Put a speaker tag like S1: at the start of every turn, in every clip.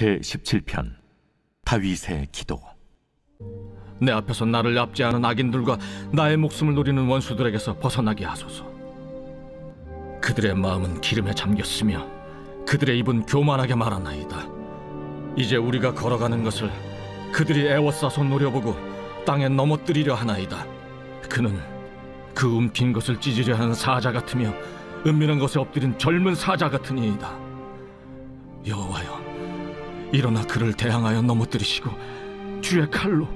S1: 제17편 다윗의 기도.
S2: 내 앞에서 나를 압제하는 악인들과 나의 목숨을 노리는 원수들에게서 벗어나게 하소서. 그들의 마음은 기름에 잠겼으며 그들의 입은 교만하게 말하나이다. 이제 우리가 걸어가는 것을 그들이 애워싸서 노려보고 땅에 넘어뜨리려 하나이다. 그는 그 움킨 것을 찢으려 하는 사자 같으며 은밀한 것에 엎드린 젊은 사자 같으니이다. 여호와여, 일어나 그를 대항하여 넘어뜨리시고 주의 칼로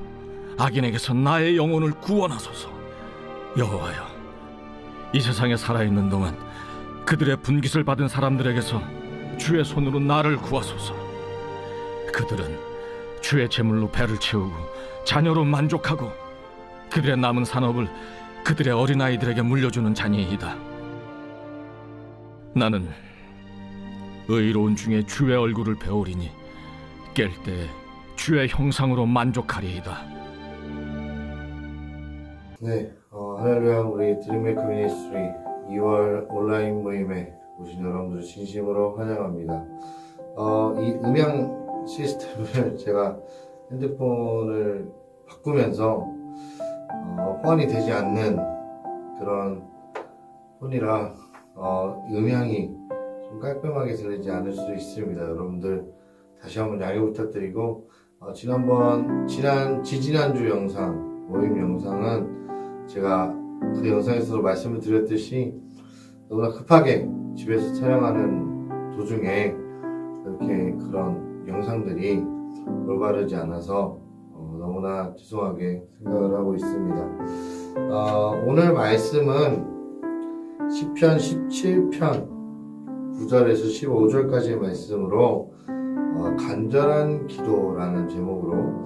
S2: 악인에게서 나의 영혼을 구원하소서. 여호와여, 이 세상에 살아있는 동안 그들의 분깃을 받은 사람들에게서 주의 손으로 나를 구하소서. 그들은 주의 재물로 배를 채우고 자녀로 만족하고 그들의 남은 산업을 그들의 어린아이들에게 물려주는 자니이다. 나는 의로운 중에 주의 얼굴을 배우리니 깰 때 주의 형상으로 만족하리이다.
S3: 네, 할렐루야. 우리 드림메이크 미니스트리 2월 온라인 모임에 오신 여러분들 진심으로 환영합니다. 이 음향 시스템을 제가 핸드폰을 바꾸면서 호환이 되지 않는 그런 폰이라 음향이 좀 깔끔하게 들리지 않을 수 있습니다. 여러분들 다시 한번 양해 부탁드리고, 지난주 영상, 모임 영상은 제가 그 영상에서도 말씀을 드렸듯이 너무나 급하게 집에서 촬영하는 도중에 이렇게 그런 영상들이 올바르지 않아서 너무나 죄송하게 생각을 하고 있습니다. 오늘 말씀은 시편 17편 9절에서 15절까지의 말씀으로 간절한 기도라는 제목으로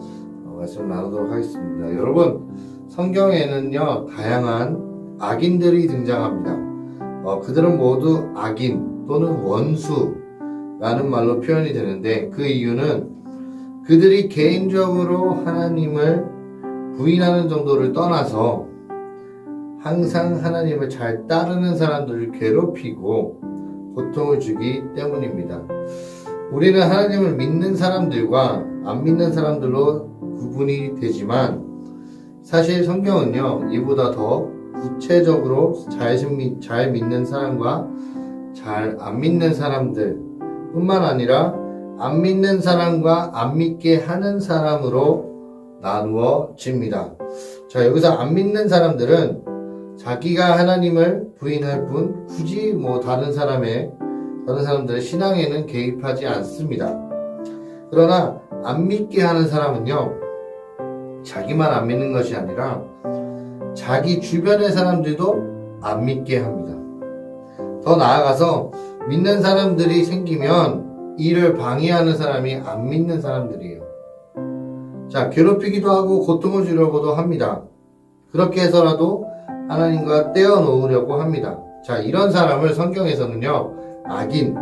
S3: 말씀 나누도록 하겠습니다. 여러분, 성경에는요 다양한 악인들이 등장합니다. 그들은 모두 악인 또는 원수라는 말로 표현이 되는데, 그 이유는 그들이 개인적으로 하나님을 부인하는 정도를 떠나서 항상 하나님을 잘 따르는 사람들을 괴롭히고 고통을 주기 때문입니다. 우리는 하나님을 믿는 사람들과 안 믿는 사람들로 구분이 되지만, 사실 성경은요 이보다 더 구체적으로 잘 믿는 사람과 잘 안 믿는 사람들 뿐만 아니라 안 믿는 사람과 안 믿게 하는 사람으로 나누어집니다. 자, 여기서 안 믿는 사람들은 자기가 하나님을 부인할 뿐 굳이 다른 사람들의 신앙에는 개입하지 않습니다. 그러나 안 믿게 하는 사람은요, 자기만 안 믿는 것이 아니라 자기 주변의 사람들도 안 믿게 합니다. 더 나아가서 믿는 사람들이 생기면 이를 방해하는 사람이 안 믿는 사람들이에요. 자, 괴롭히기도 하고 고통을 주려고도 합니다. 그렇게 해서라도 하나님과 떼어놓으려고 합니다. 자, 이런 사람을 성경에서는요 악인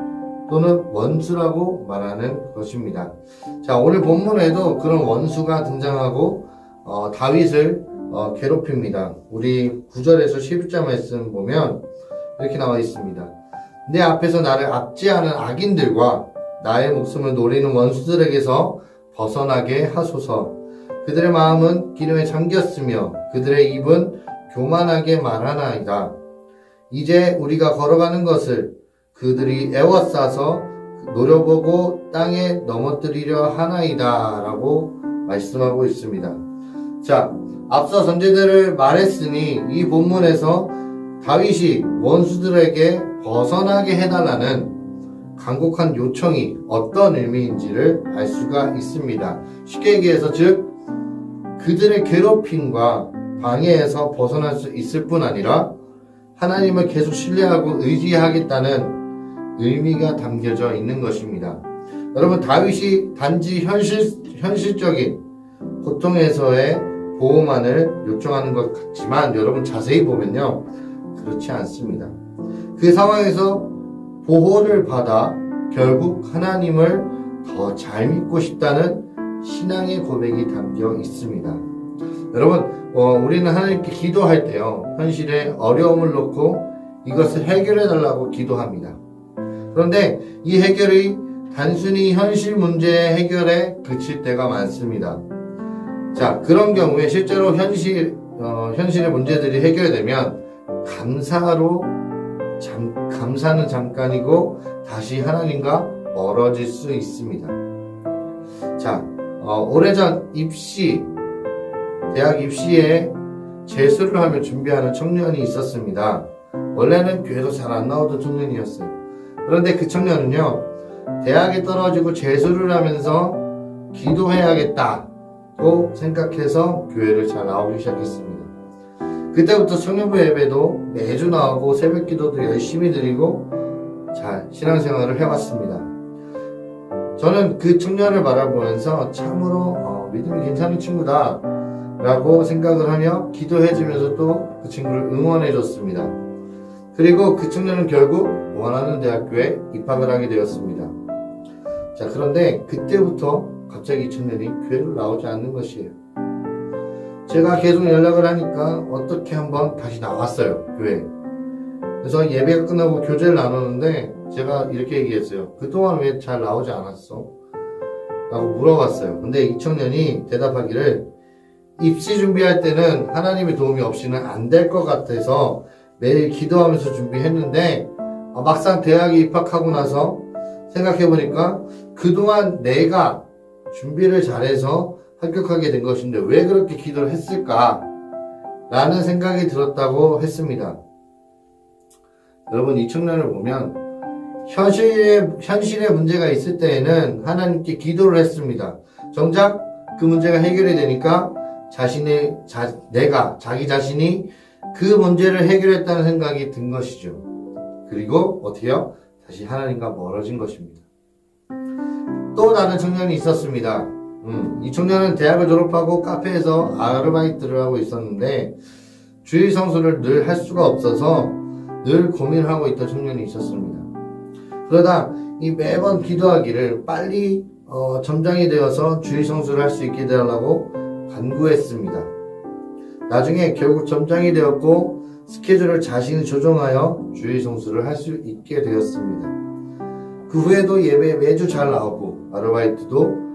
S3: 또는 원수라고 말하는 것입니다. 자, 오늘 본문에도 그런 원수가 등장하고 다윗을 괴롭힙니다. 우리 9절에서 11절 말씀 보면 이렇게 나와 있습니다. 내 앞에서 나를 압제하는 악인들과 나의 목숨을 노리는 원수들에게서 벗어나게 하소서. 그들의 마음은 기름에 잠겼으며 그들의 입은 교만하게 말하나이다. 이제 우리가 걸어가는 것을 그들이 애워싸서 노려보고 땅에 넘어뜨리려 하나이다 라고 말씀하고 있습니다. 자, 앞서 전제들을 말했으니 이 본문에서 다윗이 원수들에게 벗어나게 해달라는 간곡한 요청이 어떤 의미인지를 알 수가 있습니다. 쉽게 얘기해서 그들의 괴롭힘과 방해에서 벗어날 수 있을 뿐 아니라 하나님을 계속 신뢰하고 의지하겠다는 의미가 담겨져 있는 것입니다. 여러분, 다윗이 단지 현실적인 고통에서의 보호만을 요청하는 것 같지만 여러분 자세히 보면요 그렇지 않습니다. 그 상황에서 보호를 받아 결국 하나님을 더 잘 믿고 싶다는 신앙의 고백이 담겨 있습니다. 여러분, 우리는 하나님께 기도할 때요 현실에 어려움을 놓고 이것을 해결해 달라고 기도합니다. 그런데 이 해결이 단순히 현실 문제 해결에 그칠 때가 많습니다. 자, 그런 경우에 실제로 현실의 문제들이 해결되면 감사는 잠깐이고 다시 하나님과 멀어질 수 있습니다. 자, 오래전 대학 입시에 재수를 하며 준비하는 청년이 있었습니다. 원래는 교회도 잘 안 나오던 청년이었어요. 그런데 그 청년은요, 대학에 떨어지고 재수를 하면서 기도해야겠다고 생각해서 교회를 잘 나오기 시작했습니다. 그때부터 청년부 예배도 매주 나오고 새벽 기도도 열심히 드리고 잘 신앙생활을 해왔습니다. 저는 그 청년을 바라보면서 참으로 믿음이 괜찮은 친구다 라고 생각을 하며 기도해주면서 또 그 친구를 응원해줬습니다. 그리고 그 청년은 결국 원하는 대학교에 입학을 하게 되었습니다. 자, 그런데 그때부터 갑자기 이 청년이 교회를 나오지 않는 것이에요. 제가 계속 연락을 하니까 어떻게 한번 다시 나왔어요, 교회. 그래서 예배가 끝나고 교제를 나누는데 제가 이렇게 얘기했어요. 그동안 왜 잘 나오지 않았어? 라고 물어봤어요. 근데 이 청년이 대답하기를 입시 준비할 때는 하나님의 도움이 없이는 안 될 것 같아서 매일 기도하면서 준비했는데 막상 대학에 입학하고 나서 생각해보니까 그동안 내가 준비를 잘해서 합격하게 된 것인데 왜 그렇게 기도를 했을까? 라는 생각이 들었다고 했습니다. 여러분, 이 청년을 보면 현실에 문제가 있을 때에는 하나님께 기도를 했습니다. 정작 그 문제가 해결이 되니까 자기 자신이 그 문제를 해결했다는 생각이 든 것이죠. 그리고 어떻게요? 다시 하나님과 멀어진 것입니다. 또 다른 청년이 있었습니다. 이 청년은 대학을 졸업하고 카페에서 아르바이트를 하고 있었는데 주일 성수를 늘 할 수가 없어서 늘 고민을 하고 있던 청년이 있었습니다. 그러다 매번 기도하기를 빨리 점장이 되어서 주일 성수를 할 수 있게 되라고 간구했습니다. 나중에 결국 점장이 되었고 스케줄을 자신이 조정하여 주일 성수를 할 수 있게 되었습니다. 그 후에도 예배에 매주 잘 나오고 아르바이트하는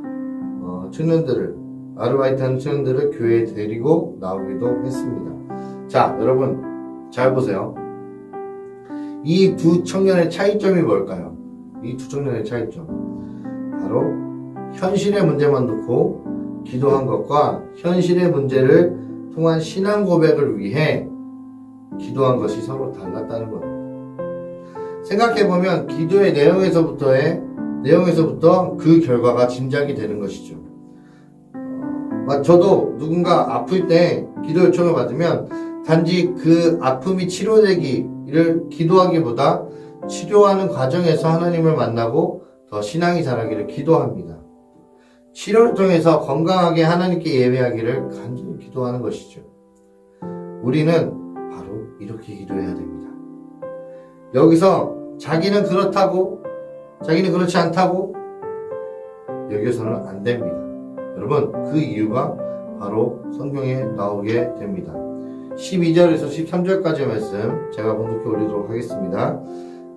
S3: 청년들을 교회에 데리고 나오기도 했습니다. 자, 여러분 잘 보세요. 이 두 청년의 차이점이 뭘까요? 이 두 청년의 차이점, 바로 현실의 문제만 놓고 기도한 것과 현실의 문제를 통한 신앙 고백을 위해 기도한 것이 서로 달랐다는 겁니다. 생각해보면 기도의 내용에서부터 그 결과가 짐작이 되는 것이죠. 저도 누군가 아플 때 기도 요청을 받으면 단지 그 아픔이 치료되기를 기도하기보다 치료하는 과정에서 하나님을 만나고 더 신앙이 자라기를 기도합니다. 치료를 통해서 건강하게 하나님께 예배하기를 간절히 기도하는 것이죠. 우리는 바로 이렇게 기도해야 됩니다. 여기서 자기는 그렇지 않다고 여기서는 안 됩니다. 여러분, 그 이유가 바로 성경에 나오게 됩니다. 12절에서 13절까지의 말씀 제가 번독해 올리도록 하겠습니다.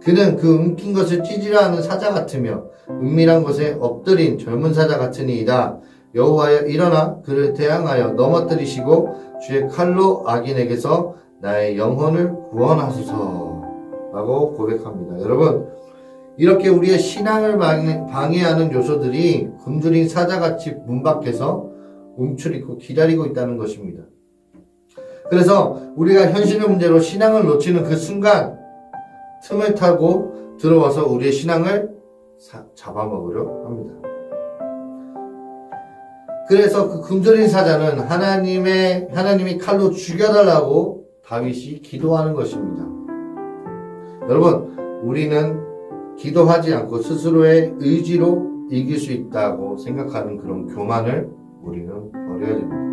S3: 그는 그 움킨 것을 찢으려 하는 사자 같으며 은밀한 곳에 엎드린 젊은 사자 같으니이다. 여호와여, 일어나 그를 대항하여 넘어뜨리시고 주의 칼로 악인에게서 나의 영혼을 구원하소서 라고 고백합니다. 여러분, 이렇게 우리의 신앙을 방해하는 요소들이 굶주린 사자같이 문 밖에서 움츠리고 기다리고 있다는 것입니다. 그래서 우리가 현실의 문제로 신앙을 놓치는 그 순간 틈을 타고 들어와서 우리의 신앙을 잡아먹으려 합니다. 그래서 그 굶주린 사자는 하나님이 칼로 죽여달라고 다윗이 기도하는 것입니다. 여러분, 우리는 기도하지 않고 스스로의 의지로 이길 수 있다고 생각하는 그런 교만을 우리는 버려야 됩니다.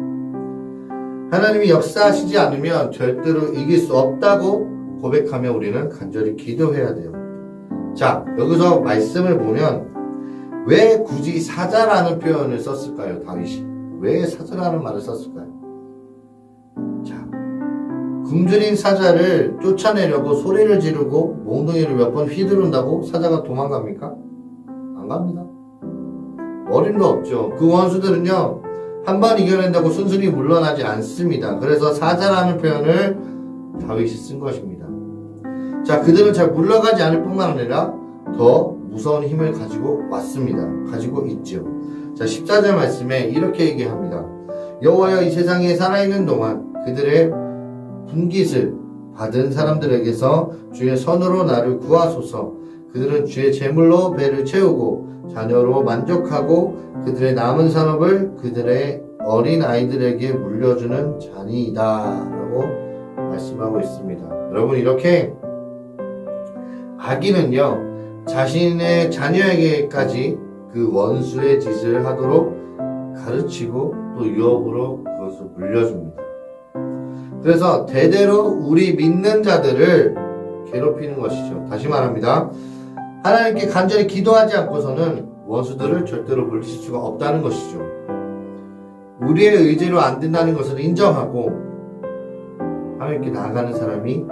S3: 하나님이 역사하시지 않으면 절대로 이길 수 없다고 고백하며 우리는 간절히 기도해야 돼요. 자, 여기서 말씀을 보면 왜 굳이 사자라는 표현을 썼을까요? 다윗이 왜 사자라는 말을 썼을까요? 자, 굶주린 사자를 쫓아내려고 소리를 지르고 몽둥이를 몇 번 휘두른다고 사자가 도망갑니까? 안 갑니다. 어림도 없죠. 그 원수들은요, 한 번 이겨낸다고 순순히 물러나지 않습니다. 그래서 사자라는 표현을 다윗이 쓴 것입니다. 자, 그들은 잘 물러가지 않을 뿐만 아니라 더 무서운 힘을 가지고 왔습니다. 가지고 있죠. 자, 14절 말씀에 이렇게 얘기합니다. 여호와여, 이 세상에 살아있는 동안 그들의 분깃을 받은 사람들에게서 주의 손으로 나를 구하소서. 그들은 주의 제물로 배를 채우고 자녀로 만족하고 그들의 남은 산업을 그들의 어린 아이들에게 물려주는 자니이다 라고 말씀하고 있습니다. 여러분, 이렇게 악인은요, 자신의 자녀에게까지 그 원수의 짓을 하도록 가르치고 또 유혹으로 그것을 물려줍니다. 그래서 대대로 우리 믿는 자들을 괴롭히는 것이죠. 다시 말합니다. 하나님께 간절히 기도하지 않고서는 원수들을 절대로 물리칠 수가 없다는 것이죠. 우리의 의지로 안 된다는 것을 인정하고 하나님께 나아가는 사람이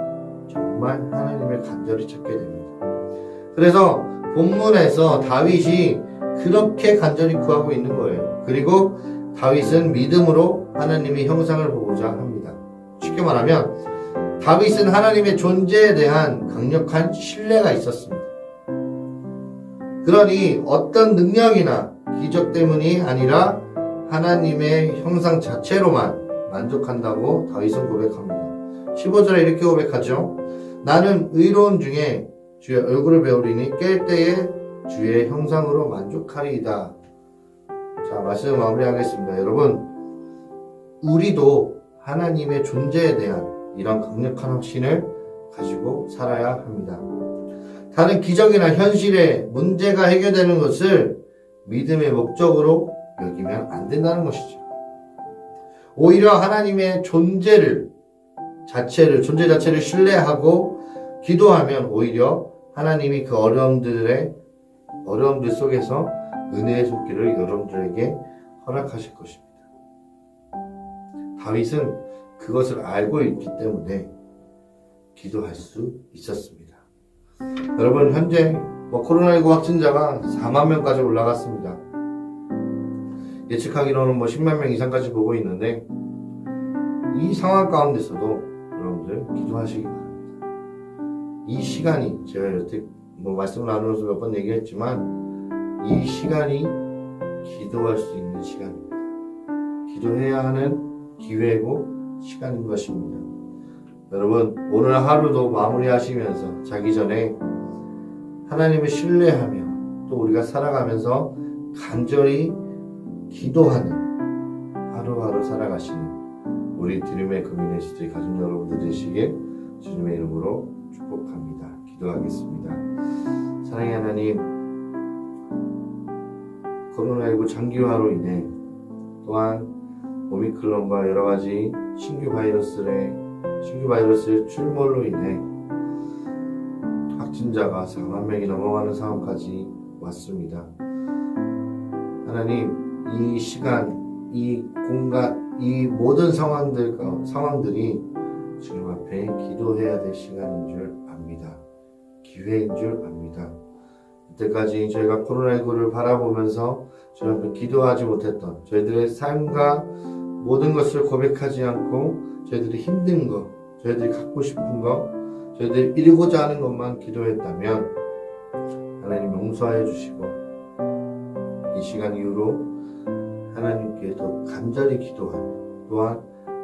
S3: 정말 하나님을 간절히 찾게 됩니다. 그래서 본문에서 다윗이 그렇게 간절히 구하고 있는 거예요. 그리고 다윗은 믿음으로 하나님의 형상을 보고자 합니다. 쉽게 말하면 다윗은 하나님의 존재에 대한 강력한 신뢰가 있었습니다. 그러니 어떤 능력이나 기적 때문이 아니라 하나님의 형상 자체로만 만족한다고 다윗은 고백합니다. 15절에 이렇게 고백하죠. 나는 의로운 중에 주의 얼굴을 배우리니 깰 때에 주의 형상으로 만족하리이다. 자, 말씀 마무리하겠습니다. 여러분, 우리도 하나님의 존재에 대한 이런 강력한 확신을 가지고 살아야 합니다. 다른 기적이나 현실의 문제가 해결되는 것을 믿음의 목적으로 여기면 안 된다는 것이죠. 오히려 하나님의 존재 자체를 신뢰하고 기도하면 오히려 하나님이 그 어려움들 속에서 은혜의 손길을 여러분들에게 허락하실 것입니다. 다윗은 그것을 알고 있기 때문에 기도할 수 있었습니다. 여러분, 현재 코로나19 확진자가 4만 명까지 올라갔습니다. 예측하기로는 10만 명 이상까지 보고 있는데, 이 상황 가운데서도 여러분들 기도하시기 바랍니다. 이 시간이, 제가 여태 말씀을 나누면서 몇 번 얘기했지만, 이 시간이 기도할 수 있는 시간입니다. 기도해야 하는 기회고 시간인 것입니다. 여러분, 오늘 하루도 마무리하시면서 자기 전에 하나님을 신뢰하며 또 우리가 살아가면서 간절히 기도하는 하루하루 살아가시는 우리 드림의 커뮤니티 가족 여러분들 되시길 주님의 이름으로 축복합니다. 기도하겠습니다. 사랑의 하나님, 코로나19 장기화로 인해 또한 오미크론과 여러가지 신규 바이러스의 출몰로 인해 확진자가 4만 명이 넘어가는 상황까지 왔습니다. 하나님, 이 시간, 이 공간, 이 모든 상황들이 주님 앞에 기도해야 될 시간인 줄 압니다. 기회인 줄 압니다. 이때까지 저희가 코로나19를 바라보면서 주님 앞에 기도하지 못했던 저희들의 삶과 모든 것을 고백하지 않고 저희들이 힘든 것, 저희들이 갖고 싶은 것, 저희들이 이루고자 하는 것만 기도했다면 하나님 용서하여 주시고 이 시간 이후로 하나님께 더 간절히 기도하며 또한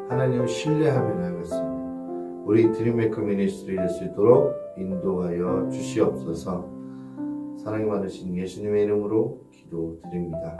S3: 하나님을 신뢰하며 나아갈 수 있는 우리 드림메이커 미니스트리 될 수 있도록 인도하여 주시옵소서. 사랑이 많으신 예수님의 이름으로 기도드립니다.